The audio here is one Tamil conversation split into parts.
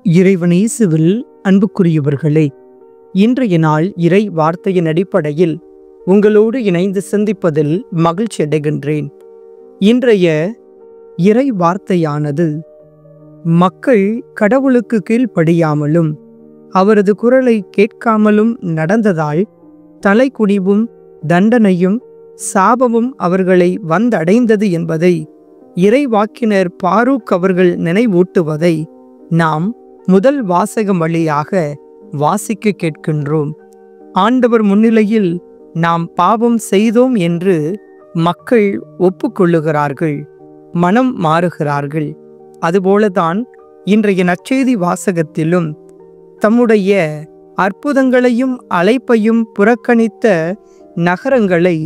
இறைவன் இயேசுவில் அன்புக்குரியவர்களே, இன்றைய நாள் இறை வார்த்தையின் அடிப்படையில் உங்களோடு இணைந்து சிந்திப்பதில் மகிழ்ச்சி அடைகின்றேன். இன்றைய இறை வார்த்தையானது மக்கள் கடவுளுக்கு கீழ்ப்படியாமலும் அவரது குரலை கேட்காமலும் நடந்ததால் தலைக்குனிவும் தண்டனையும் சாபமும் அவர்களை வந்தடைந்தது என்பதை இறைவாக்கினர் பாரூக் அவர்கள் நினைவூட்டுவதை நாம் முதல் வாசகம் வழியாக வாசிக்க கேட்கின்றோம். ஆண்டவர் முன்னிலையில் நாம் பாவம் செய்தோம் என்று மக்கள் ஒப்புக்கொள்ளுகிறார்கள், மனம் மாறுகிறார்கள். அதுபோலதான் இன்றைய நற்செய்தி வாசகத்திலும் தம்முடைய அற்புதங்களையும் அழைப்பையும் புறக்கணித்த நகரங்களை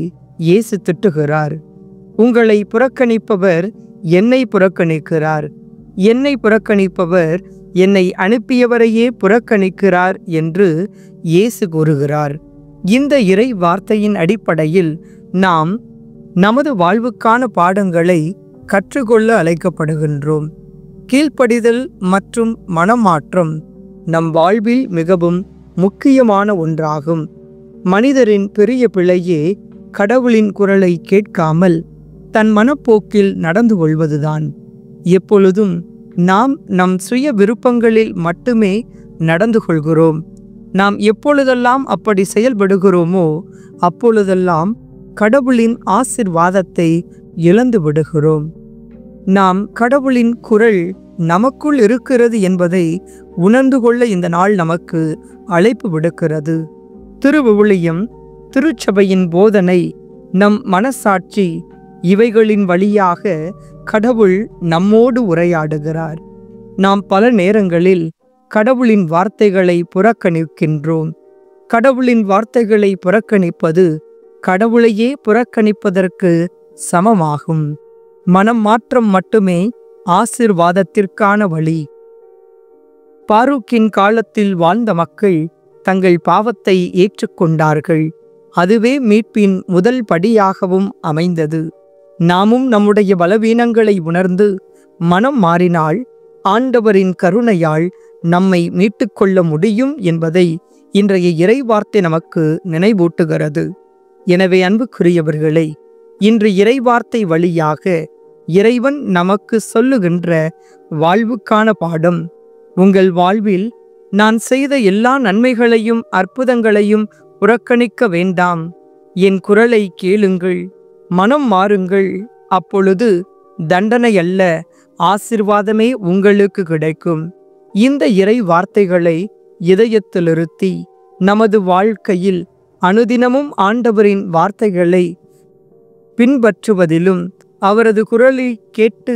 இயேசு திட்டுகிறார். உங்களை புறக்கணிப்பவர் என்னை புறக்கணிக்கிறார், என்னை புறக்கணிப்பவர் என்னை அனுப்பியவரையே புறக்கணிக்கிறார் என்று இயேசு கூறுகிறார். இந்த இறை வார்த்தையின் அடிப்படையில் நாம் நமது வாழ்வுக்கான பாடங்களை கற்றுக்கொள்ள அழைக்கப்படுகின்றோம். கீழ்ப்படிதல் மற்றும் மனமாற்றம் நம் வாழ்வில் மிகவும் முக்கியமான ஒன்றாகும். மனிதரின் பெரிய பிழையே கடவுளின் குரலை கேட்காமல் தன் மனப்போக்கில் நடந்து கொள்வதுதான். எப்பொழுதும் நாம் நம் சுய விருப்பங்களில் மட்டுமே நடந்து கொள்கிறோம். நாம் எப்பொழுதெல்லாம் அப்படி செயல்படுகிறோமோ அப்பொழுதெல்லாம் கடவுளின் ஆசீர்வாதத்தை இழந்து விடுகிறோம். நாம் கடவுளின் குரல் நமக்குள் இருக்கிறது என்பதை உணர்ந்து கொள்ள இந்த நாள் நமக்கு அழைப்பு விடுக்கிறது. திருவிவிலியம், திருச்சபையின் போதனை, நம் மனசாட்சி இவைகளின் வழியாக கடவுள் நம்மோடு உரையாடுகிறார். நாம் பல நேரங்களில் கடவுளின் வார்த்தைகளை புறக்கணிக்கின்றோம். கடவுளின் வார்த்தைகளை புறக்கணிப்பது கடவுளையே புறக்கணிப்பதற்கு சமமாகும். மனம் மாற்றம் மட்டுமே ஆசீர்வாதத்திற்கான வழி. பாரூக்கின் காலத்தில் வாழ்ந்த மக்கள் தங்கள் பாவத்தை ஏற்றுக்கொண்டார்கள். அதுவே மீட்பின் முதல் படியாகவும் அமைந்தது. நாமும் நம்முடைய பலவீனங்களை உணர்ந்து மனம் மாறினால் ஆண்டவரின் கருணையால் நம்மை மீட்டுக்கொள்ள முடியும் என்பதை இன்றைய இறைவார்த்தை நமக்கு நினைவூட்டுகிறது. எனவே அன்புக்குரியவர்களே, இன்று இறைவார்த்தை வழியாக இறைவன் நமக்கு சொல்லுகின்ற வாழ்வுக்கான பாடம், உங்கள் வாழ்வில் நான் செய்த எல்லா நன்மைகளையும் அற்புதங்களையும் புறக்கணிக்க வேண்டாம். என் குரலை கேளுங்கள், மனம் மாறுங்கள். அப்பொழுது தண்டனை அல்ல, ஆசீர்வாதமே உங்களுக்கு கிடைக்கும். இந்த இறை வார்த்தைகளை இதயத்தில் இருத்தி நமது வாழ்க்கையில் அனுதினமும் ஆண்டவரின் வார்த்தைகளை பின்பற்றுவதிலும் அவரது குரலை கேட்டு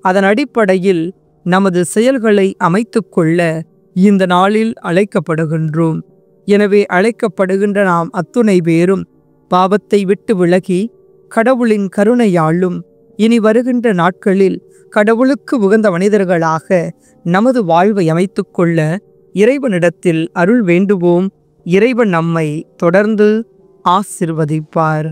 அதன் அடிப்படையில் நமது செயல்களை அமைத்துக்கொள்ள இந்த நாளில் அழைக்கப்படுகின்றோம். எனவே அழைக்கப்படுகின்ற நாம் அத்துணை பேரும் பாவத்தை விட்டு விலகி கடவுளின் கருணையாலும் இனி வருகின்ற நாட்களில் கடவுளுக்கு உகந்த மனிதர்களாக நமது வாழ்வை அமைத்துக்கொள்ள இறைவனிடத்தில் அருள் வேண்டுவோம். இறைவன் நம்மை தொடர்ந்து ஆசிர்வதிப்பார்.